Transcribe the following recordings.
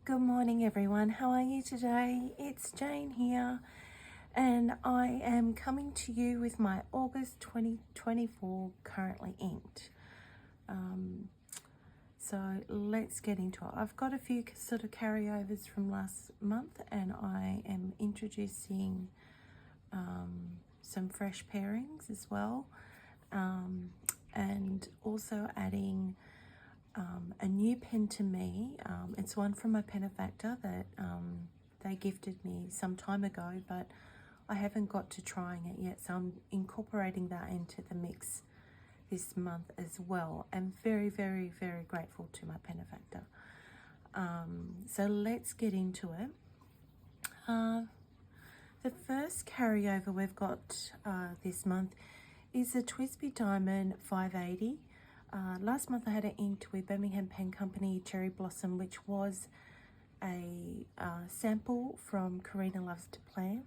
Good morning everyone, how are you today? It's Jane here and I am coming to you with my August 2024 currently inked. So let's get into it. I've got a few sort of carryovers from last month and I am introducing some fresh pairings as well, and also adding a new pen to me. It's one from a benefactor that they gifted me some time ago, but I haven't got to trying it yet, so I'm incorporating that into the mix this month as well. I'm very, very, very grateful to my benefactor. So let's get into it. The first carryover we've got this month is a Twisby Diamond 580. Last month I had it inked with Birmingham Pen Company Cherry Blossom, which was a sample from Karina Loves to Plan,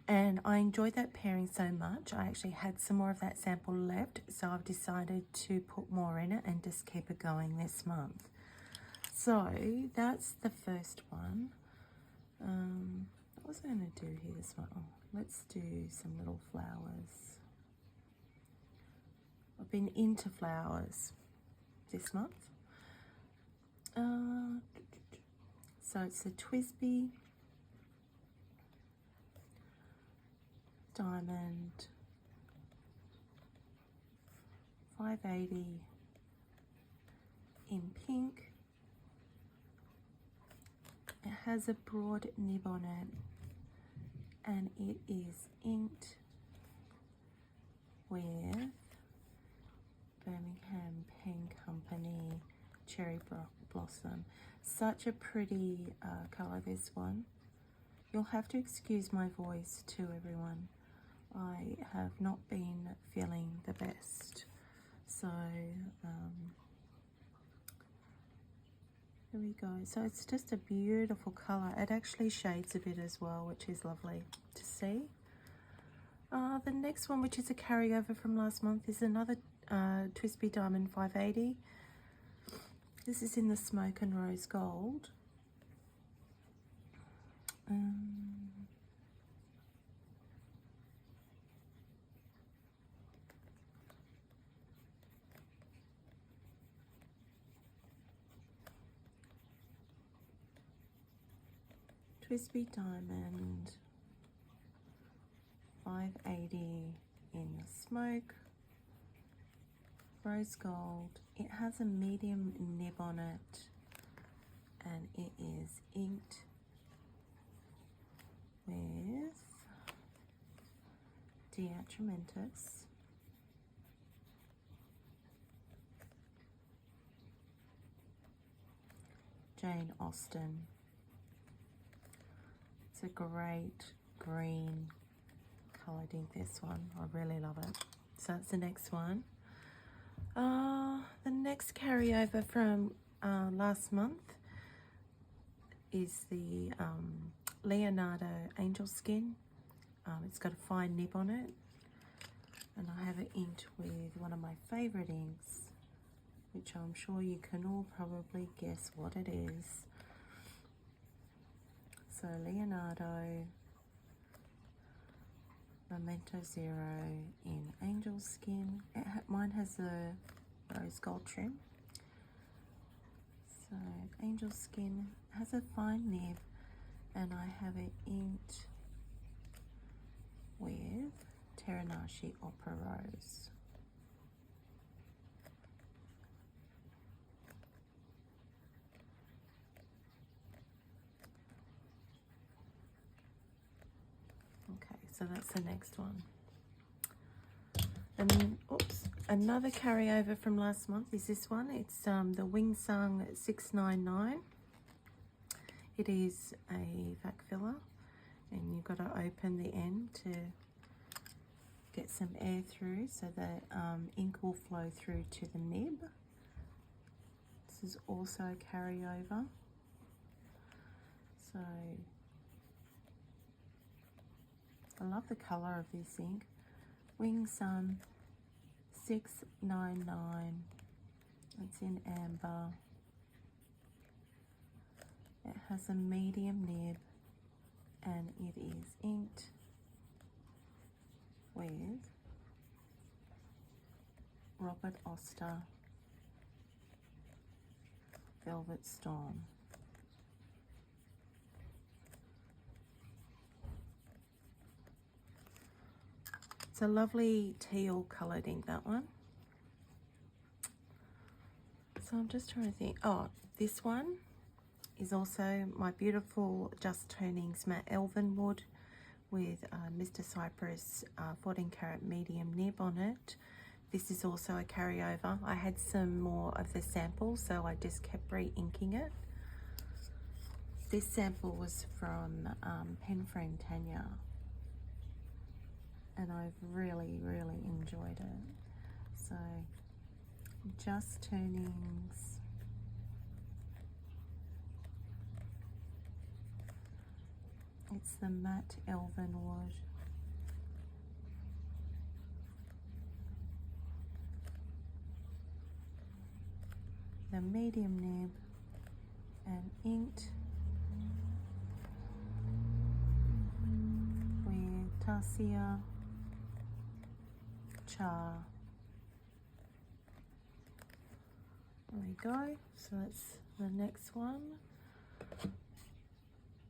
and I enjoyed that pairing so much I actually had some more of that sample left, so I've decided to put more in it and just keep it going this month. So that's the first one. What was I going to do here this month? Oh, let's do some little flowers. I've been into flowers this month. So it's a Twisby Diamond 580 in pink. It has a broad nib on it and it is inked with Birmingham Pen Company Cherry Blossom. Such a pretty colour, this one. You'll have to excuse my voice too, everyone. I have not been feeling the best. So here we go. So it's just a beautiful colour. It actually shades a bit as well, which is lovely to see. The next one, which is a carryover from last month, is another Twisby Diamond 580. This is in the Smoke and Rose Gold. Twisby Diamond 580 in the Smoke Rose Gold. It has a medium nib on it and it is inked with Diatramentus, Jane Austen. It's a great green coloured ink, this one. I really love it. So that's the next one. The next carryover from last month is the Leonardo Angel Skin. It's got a fine nib on it, and I have it inked with one of my favourite inks, which I'm sure you can all probably guess what it is. So Leonardo Memento Zero in Angel Skin. Mine has a rose gold trim. So Angel Skin has a fine nib, and I have it inked with Teranashi Opera Rose. Okay, so that's the next one. And oops, another carryover from last month is this one. It's the Wing Sung 699. It is a vac filler, and you've got to open the end to get some air through so that ink will flow through to the nib. This is also a carryover. So I love the colour of this ink. Wing Sun 699. It's in amber. It has a medium nib and it is inked with Robert Oster Velvet Storm. It's a lovely teal coloured ink, that one. So I'm just trying to think. Oh, this one is also my beautiful Just Turnings Matte Elvenwood with Mr. Cypress 14 karat medium nib on it. This is also a carryover. I had some more of the sample, so I just kept re-inking it. This sample was from Pen Friend Tanya, and I've really, really enjoyed it. So, Just Turnings. It's the matte Elvenwood. The medium nib and inked with Tarsia Char. There we go. So that's the next one.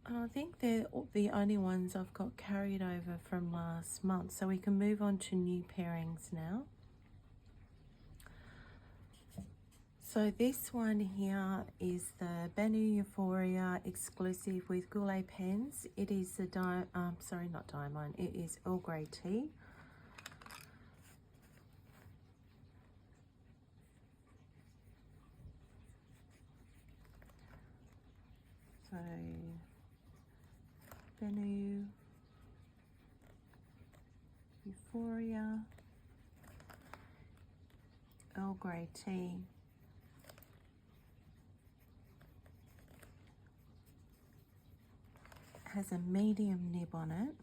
I think they're the only ones I've got carried over from last month, so we can move on to new pairings now. So this one here is the Banu Euphoria exclusive with Goulet pens. It is the sorry, not diamond, it is Earl Grey tea. So Banu Euphoria Earl Grey tea. Has a medium nib on it,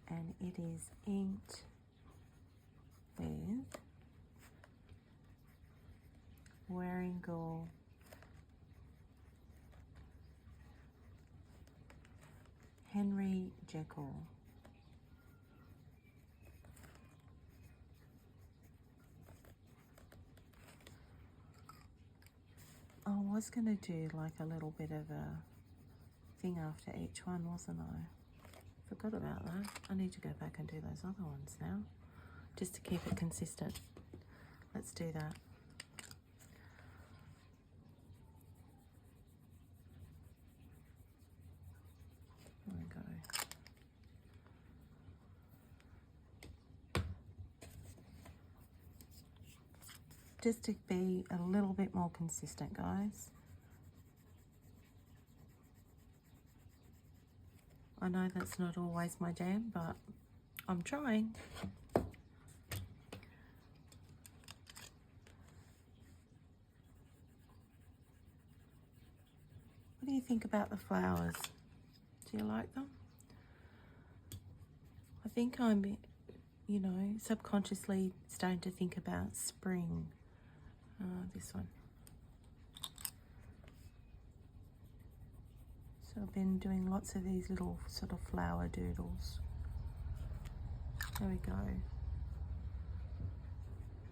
and it is inked with Warringal Henry Jekyll. I was going to do like a little bit of a thing after each one, wasn't I? Forgot about that. I need to go back and do those other ones now, just to keep it consistent. Let's do that. There we go. Just to be a little bit more consistent, guys. I know that's not always my jam, but I'm trying. What do you think about the flowers? Do you like them? I think I'm, you know, subconsciously starting to think about spring. This one. So I've been doing lots of these little sort of flower doodles. There we go.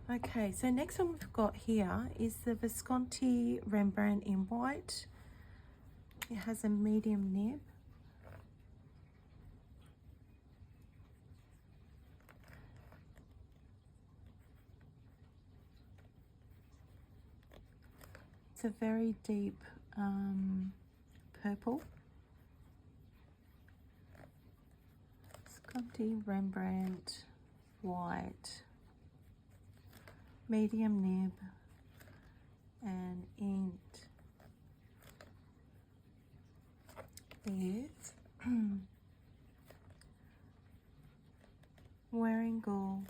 Okay, so next one we've got here is the Visconti Rembrandt in white. It has a medium nib. It's a very deep purple. Visconti Rembrandt white, medium nib and inked with Warringal.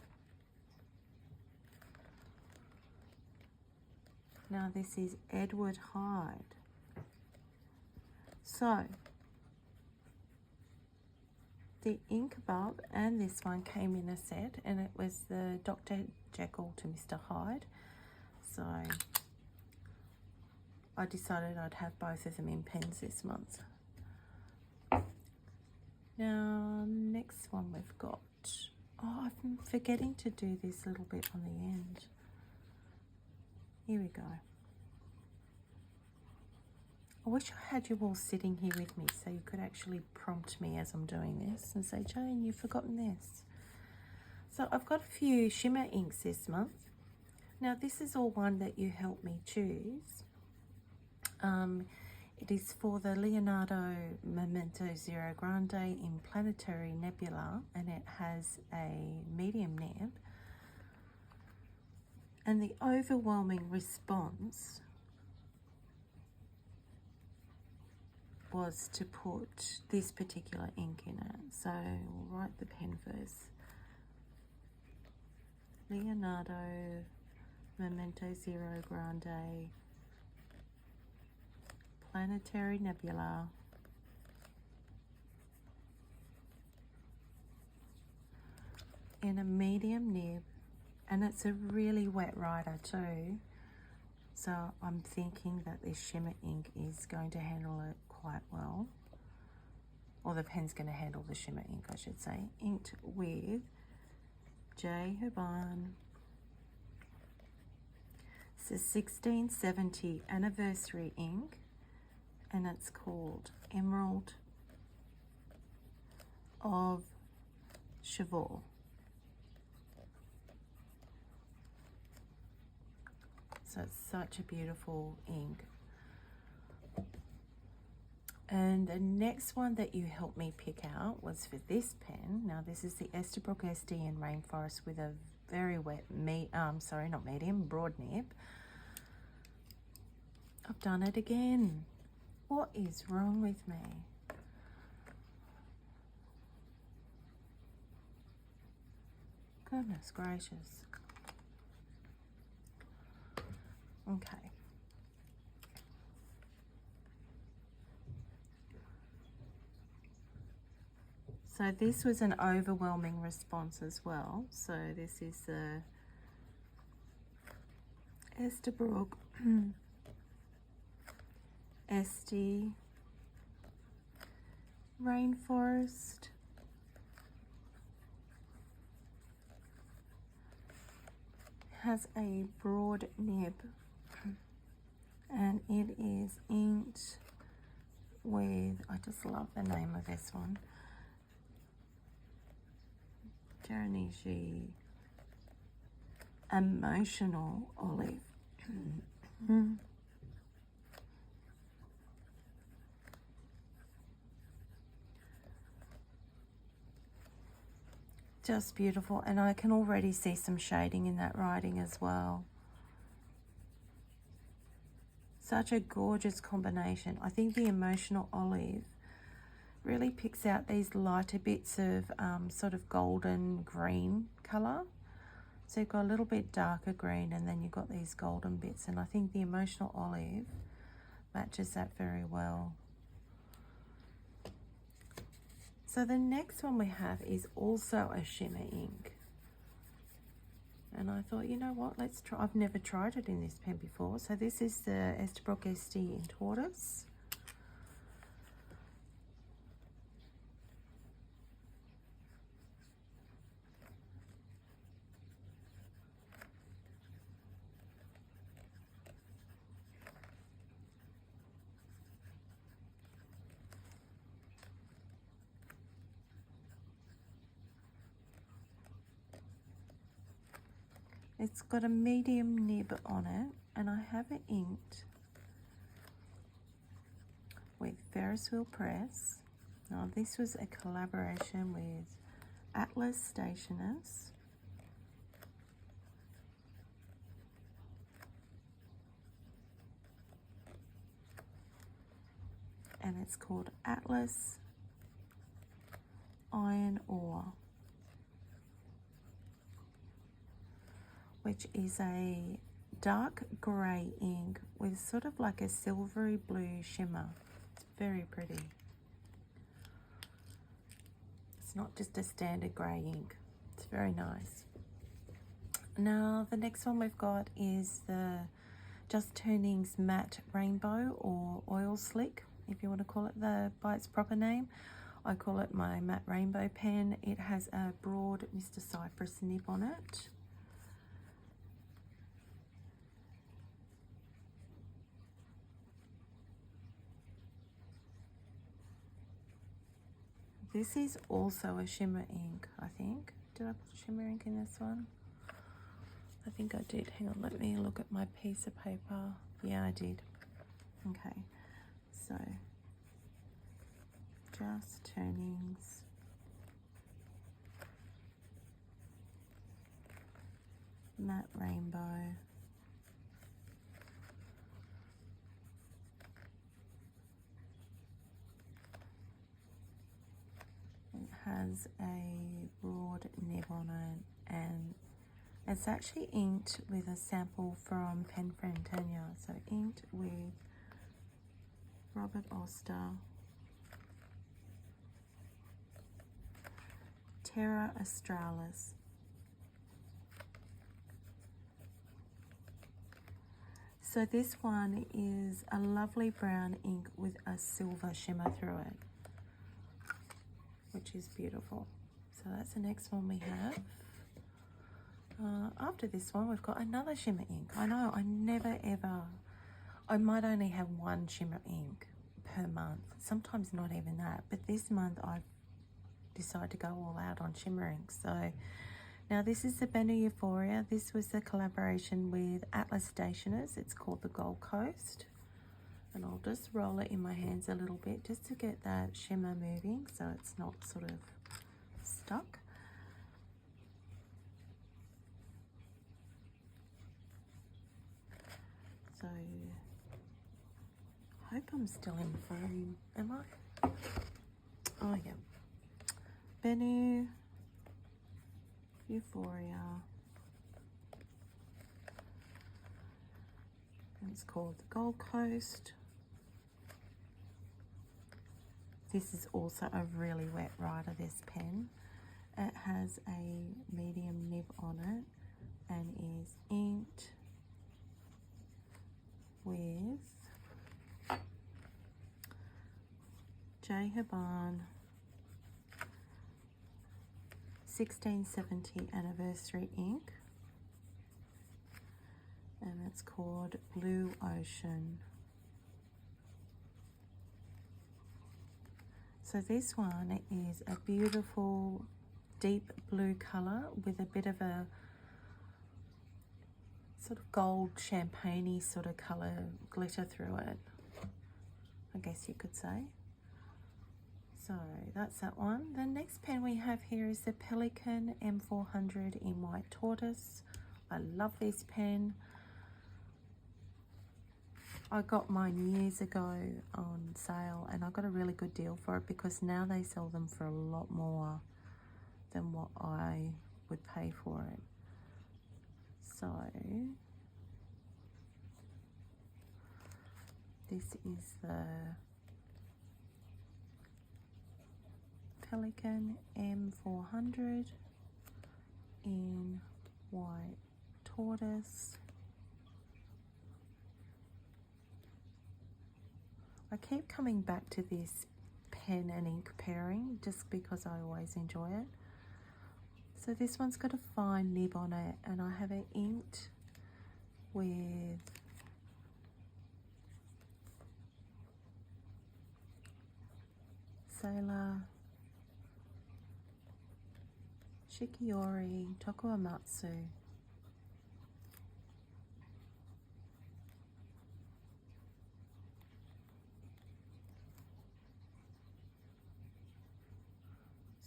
Now this is Edward Hyde. So the ink bulb and this one came in a set, and it was the Dr. Jekyll to Mr. Hyde. So I decided I'd have both of them in pens this month. Now, next one we've got, oh, I'm forgetting to do this little bit on the end. Here we go. I wish I had you all sitting here with me so you could actually prompt me as I'm doing this and say, Jane, you've forgotten this. So I've got a few shimmer inks this month. Now this is all one that you helped me choose. It is for the Leonardo Memento Zero Grande in Planetary Nebula, and it has a medium nib. And the overwhelming response was to put this particular ink in it. So we'll write the pen first. Leonardo Memento Zero Grande Planetary Nebula in a medium nib, and it's a really wet writer too, so I'm thinking that this shimmer ink is going to handle it quite well, or the pen's going to handle the shimmer ink, I should say. Inked with J. Herbin. It's a 1670 anniversary ink, and it's called Emerald of Chivor. So it's such a beautiful ink. And the next one that you helped me pick out was for this pen. Now this is the Esterbrook SD in Rainforest with a very wet, broad nib. I've done it again. What is wrong with me? Goodness gracious. Okay. So this was an overwhelming response as well. So this is the Esterbrook SD Rainforest. Has a broad nib, and it is inked with, I just love the name of this one, Jayne Emotional Olive. Just beautiful, and I can already see some shading in that writing as well. Such a gorgeous combination. I think the Emotional Olive really picks out these lighter bits of sort of golden green colour. So you've got a little bit darker green, and then you've got these golden bits, and I think the Emotional Olive matches that very well. So the next one we have is also a shimmer ink. And I thought, you know what, let's try. I've never tried it in this pen before. So this is the Esterbrook SD in Tortoise. It's got a medium nib on it, and I have it inked with Ferris Wheel Press. Now this was a collaboration with Atlas Stationers. And it's called Atlas Iron Ore, which is a dark grey ink with sort of like a silvery blue shimmer. It's very pretty. It's not just a standard grey ink. It's very nice. Now the next one we've got is the Just Turning's Matte Rainbow, or Oil Slick, if you want to call it by its proper name. I call it my Matte Rainbow pen. It has a broad Mr. Cypress nib on it. This is also a shimmer ink, I think. Did I put shimmer ink in this one? I think I did. Hang on, let me look at my piece of paper. Yeah, I did. Okay, so Just Turnings Matte Rainbow. It has a broad nib on it, and it's actually inked with a sample from Pen Friend Tanya. So inked with Robert Oster, Terra Australis. So this one is a lovely brown ink with a silver shimmer through it, which is beautiful. So that's the next one we have. After this one, we've got another shimmer ink. I know, I might only have one shimmer ink per month, sometimes not even that, but this month I've decided to go all out on shimmer ink. So now this is the Bennu Euphoria. This was a collaboration with Atlas Stationers. It's called the Gold Coast. And I'll just roll it in my hands a little bit just to get that shimmer moving so it's not sort of stuck. So, I hope I'm still in frame. Am I? Oh, yeah. Bennu Euphoria. And it's called the Gold Coast. This is also a really wet rider, this pen. It has a medium nib on it and is inked with J. Herbin 1670 anniversary ink, and it's called Blue Ocean. So this one is a beautiful deep blue color with a bit of a sort of gold champagne-y sort of color glitter through it, I guess you could say. So that's that one. The next pen we have here is the Pelikan M400 in white tortoise. I love this pen. I got mine years ago on sale and I got a really good deal for it because now they sell them for a lot more than what I would pay for it. So this is the Pelikan M400 in white tortoise. I keep coming back to this pen and ink pairing just because I always enjoy it. So this one's got a fine nib on it and I have it inked with Sailor, Shikiori, Tokuamatsu.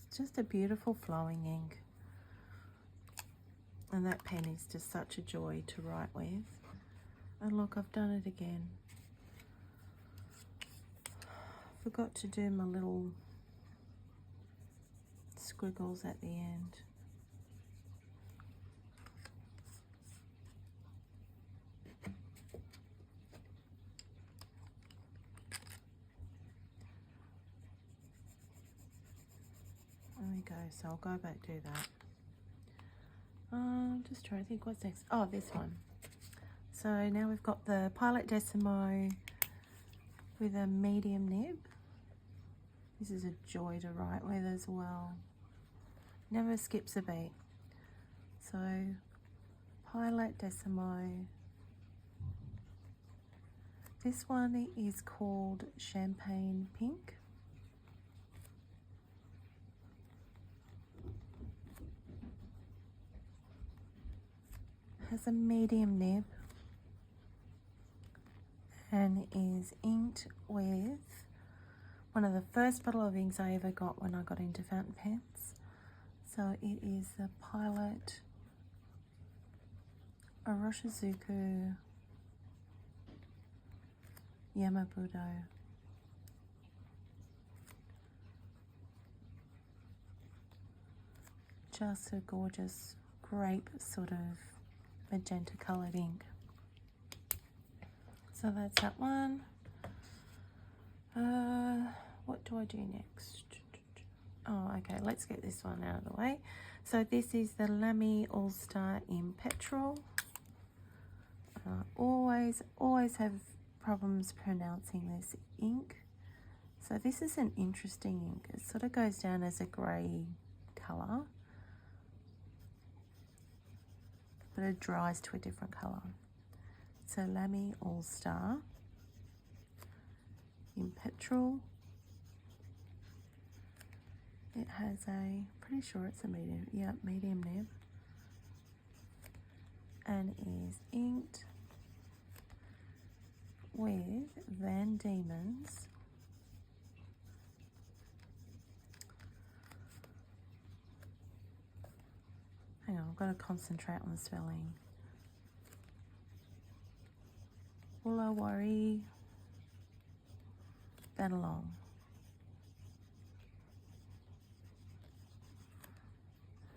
It's just a beautiful flowing ink. And that pen is just such a joy to write with. And look, I've done it again. Forgot to do my little squiggles at the end. There we go, so I'll go back to that. Just trying to think what's next. Oh, this one. So now we've got the Pilot Decimo with a medium nib. This is a joy to write with as well. Never skips a beat. So Pilot Decimo. This one is called Champagne Pink. Has a medium nib and is inked with one of the first bottle of inks I ever got when I got into fountain pens. So it is the Pilot Oroshizuku Yamabudo. Just a gorgeous grape sort of magenta coloured ink. So that's that one. What do I do next? Oh, okay, let's get this one out of the way. So this is the Lamy All-Star in Petrol. Always have problems pronouncing this ink. So this is an interesting ink. It sort of goes down as a grey colour, but it dries to a different colour. So Lamy All-Star in Petrol. It has a, pretty sure it's a medium, yeah, medium nib, and is inked with Van Diemen's hang on, I've got to concentrate on the spelling. Woollawari Benelong.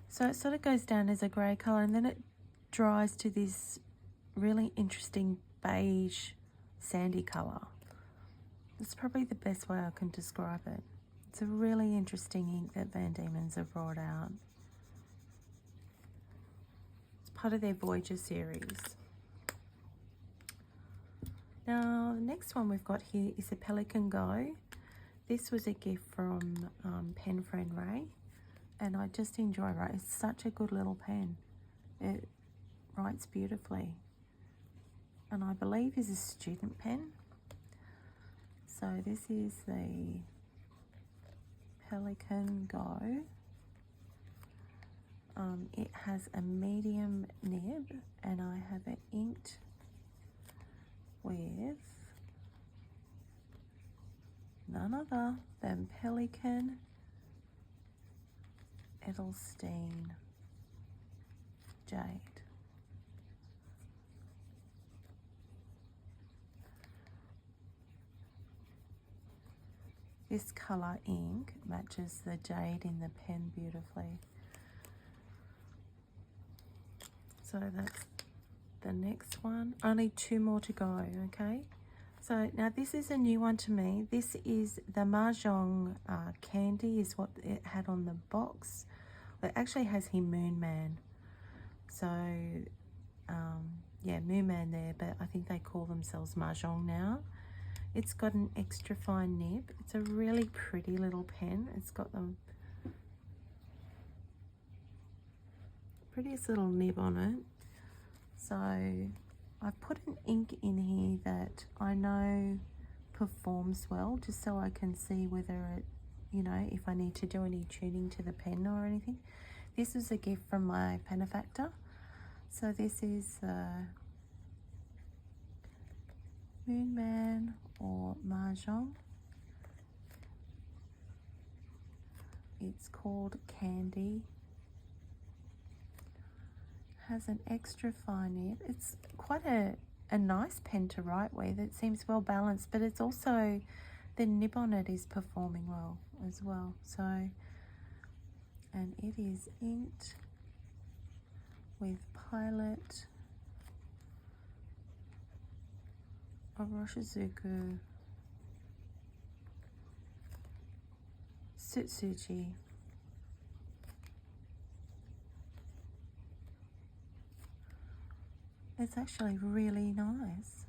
So it sort of goes down as a grey colour and then it dries to this really interesting beige sandy colour. It's probably the best way I can describe it. It's a really interesting ink that Van Diemen's have brought out. It's part of their Voyager series. Now the next one we've got here is a Pelican Go. This was a gift from pen friend Ray, and I just enjoy it. It's such a good little pen. It writes beautifully, and I believe is a student pen. So this is the Pelican Go. It has a medium nib, and I have it inked with none other than Pelican Edelstein Jade. This colour ink matches the jade in the pen beautifully. So that's the next one. Only two more to go, okay? So now this is a new one to me. This is the Mahjong candy is what it had on the box. It actually has here Moon Man. So yeah, Moon Man there, but I think they call themselves Mahjong now. It's got an extra fine nib. It's a really pretty little pen. It's got the prettiest little nib on it. So I've put an ink in here that I know performs well, just so I can see whether it, you know, if I need to do any tuning to the pen or anything. This is a gift from my benefactor. So this is Moon Man or Mahjong. It's called Candy. Has an extra fine nib. It's quite a nice pen to write with. It seems well balanced, but it's also, the nib on it is performing well as well. So, and it is inked with Pilot Oroshizuku Tsutsuji. It's actually really nice.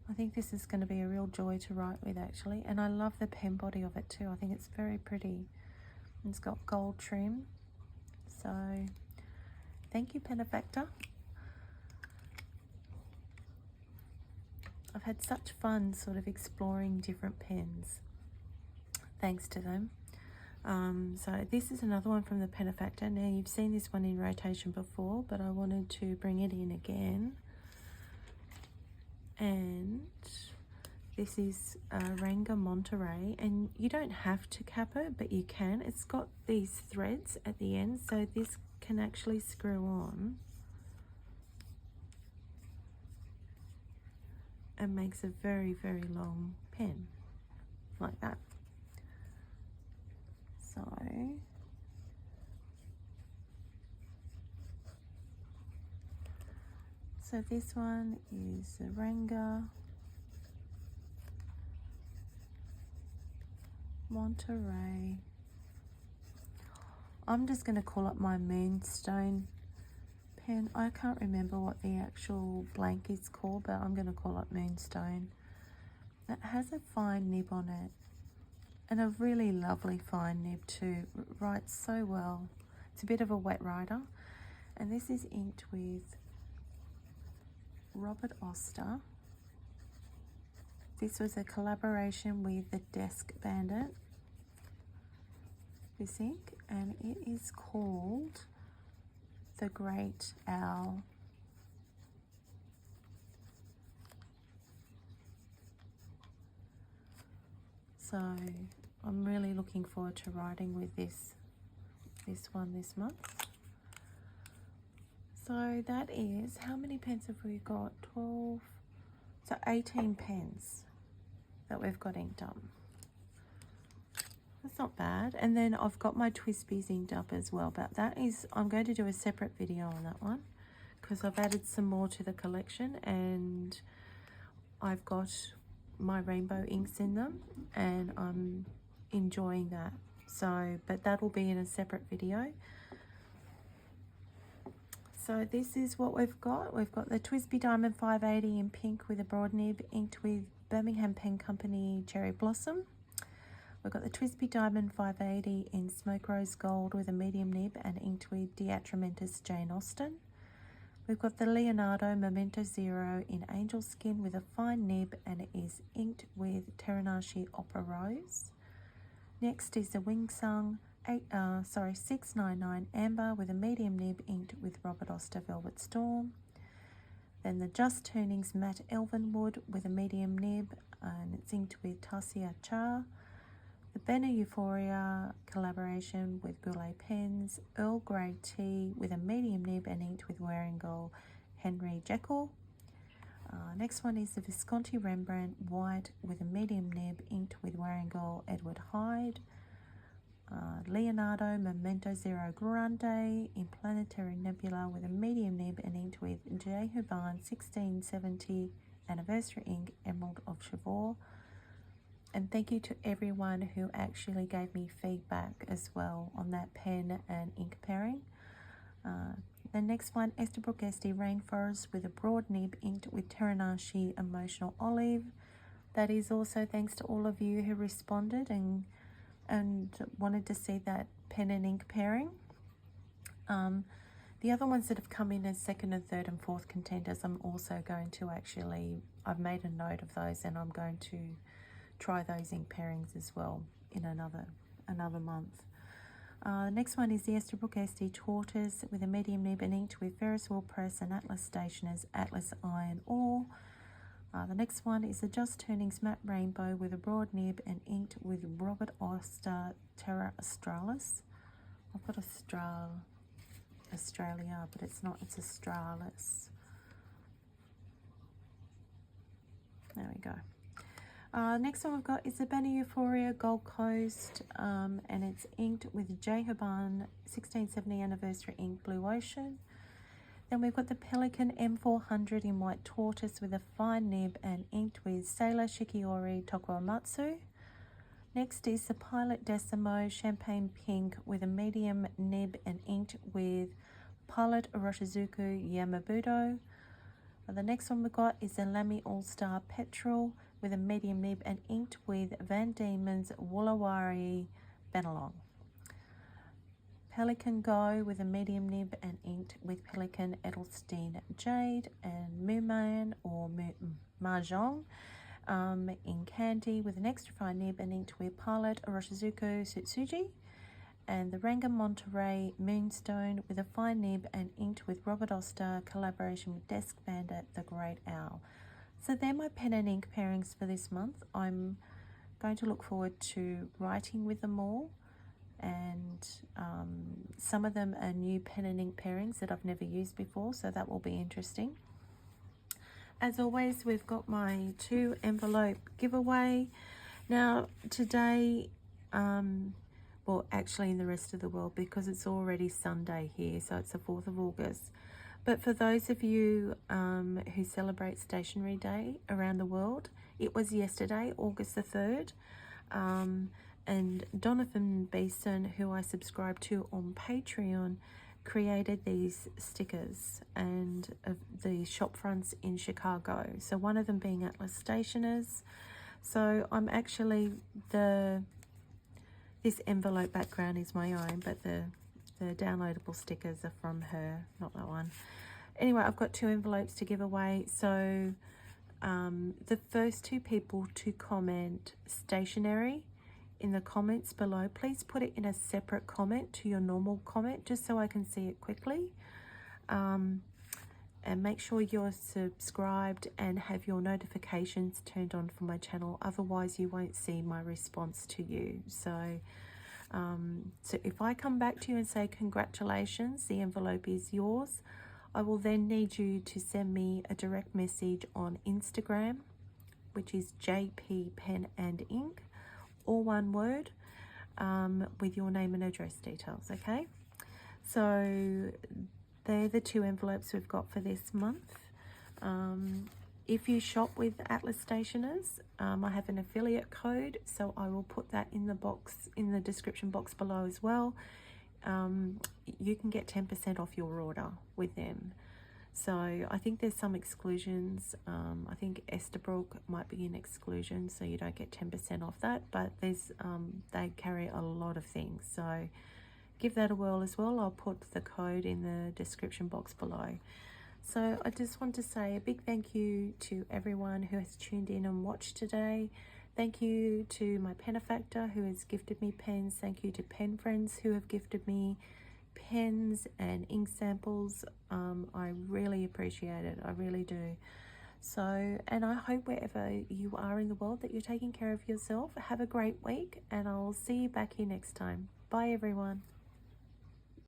I think this is going to be a real joy to write with actually, and I love the pen body of it too. I think it's very pretty. It's got gold trim. So thank you, Benefactor. I've had such fun sort of exploring different pens thanks to them. So this is another one from the Benefactor. Now you've seen this one in rotation before, but I wanted to bring it in again. And this is Ranga Monterey, and you don't have to cap it, but you can. It's got these threads at the end, so this can actually screw on and makes a very, very long pen like that. So this one is a Ranga Monterey. I'm just going to call it my Moonstone pen. I can't remember what the actual blank is called, but I'm going to call it Moonstone. It has a fine nib on it, and a really lovely fine nib too. It writes so well. It's a bit of a wet writer, and this is inked with Robert Oster. This was a collaboration with the Desk Bandit, this ink, and it is called The Great Owl. So I'm really looking forward to writing with this one this month. So that is, how many pens have we got? 12, so 18 pens that we've got inked up. That's not bad. And then I've got my Twispies inked up as well, but that is, I'm going to do a separate video on that one because I've added some more to the collection, and I've got my rainbow inks in them and I'm enjoying that. So, but that will be in a separate video. So this is what we've got. We've got the Twisby Diamond 580 in pink with a broad nib, inked with Birmingham Pen Company Cherry Blossom. We've got the Twisby Diamond 580 in Smoke Rose Gold with a medium nib and inked with Diatramentus Jane Austen. We've got the Leonardo Memento Zero in Angel Skin with a fine nib, and it is inked with Teranashi Opera Rose. Next is the Wing Sung 699 Amber with a medium nib, inked with Robert Oster Velvet Storm. Then the Just Turnings Matte Elvenwood with a medium nib, and it's inked with Tassia Char. The Benna Euphoria collaboration with Goulet Pens, Earl Grey Tea with a medium nib and inked with Warringal Henry Jekyll. Next one is the Visconti Rembrandt White with a medium nib, inked with Warringal Edward Hyde. Leonardo Memento Zero Grande in Planetary Nebula with a medium nib and inked with J. Huban 1670 Anniversary Ink Emerald of Chivor. And thank you to everyone who actually gave me feedback as well on that pen and ink pairing. The next one, Esterbrook Esty Rainforest with a broad nib, inked with Teranashi Emotional Olive. That is also thanks to all of you who responded and wanted to see that pen and ink pairing. The other ones that have come in as second and third and fourth contenders, I'm also going to actually, I've made a note of those, and I'm going to try those ink pairings as well in another month. The next one is the Esterbrook SD Tortoise with a medium nib and inked with Ferris Wheel Press and Atlas Stationers Atlas Iron Ore. The next one is the Just Turnings Matte Rainbow with a broad nib and inked with Robert Oster Terra Australis. I've got Australia, but it's not, it's Australis. There we go. Next one we've got is the Banner Euphoria Gold Coast, and it's inked with J. Huban 1670 Anniversary Ink Blue Ocean. Then we've got the Pelican M400 in White Tortoise with a fine nib and inked with Sailor Shikiori Tokuamatsu. Next is the Pilot Decimo Champagne Pink with a medium nib and inked with Pilot Oroshizuku Yamabudo. The next one we got is a Lamy All-Star Petrol with a medium nib and inked with Van Diemen's Woolawari Benelong. Pelican Go with a medium nib and inked with Pelican Edelstein Jade, and Mooman or Mahjong in Candy with an extra fine nib and inked with Pilot Oroshizuku Sutsuji, and the Ranga Monterey Moonstone with a fine nib and inked with Robert Oster, collaboration with Desk Bandit The Great Owl. So they're my pen and ink pairings for this month. I'm going to look forward to writing with them all, and some of them are new pen and ink pairings that I've never used before, so that will be interesting. As always, we've got my 2 envelope giveaway. Now today, well actually in the rest of the world, because it's already Sunday here, so it's the 4th of August. But for those of you who celebrate Stationery Day around the world, it was yesterday, August the 3rd. And Donovan Beeson, who I subscribe to on Patreon, created these stickers and of the shop fronts in Chicago. So one of them being Atlas Stationers. So I'm actually, this envelope background is my own, but the downloadable stickers are from her, not that one. Anyway, I've got 2 envelopes to give away. So the first 2 people to comment stationery in the comments below, please put it in a separate comment to your normal comment, just so I can see it quickly. And make sure you're subscribed and have your notifications turned on for my channel, otherwise you won't see my response to you. So so if I come back to you and say congratulations, the envelope is yours, I will then need you to send me a direct message on Instagram, which is JP Pen and Ink, all one word, with your name and address details, okay? So they're the 2 envelopes we've got for this month. If you shop with Atlas Stationers, I have an affiliate code, so I will put that in the box, in the description box below as well. You can get 10% off your order with them. So I think there's some exclusions. I think Estabrook might be an exclusion, so you don't get 10% off that, but there's they carry a lot of things, so give that a whirl as well. I'll put the code in the description box below. So I just want to say a big thank you to everyone who has tuned in and watched today. Thank you to my Penefactor who has gifted me pens. Thank you to pen friends who have gifted me pens and ink samples. I really appreciate it, I really do. So, and I hope wherever you are in the world that you're taking care of yourself. Have a great week, and I'll see you back here next time. Bye everyone.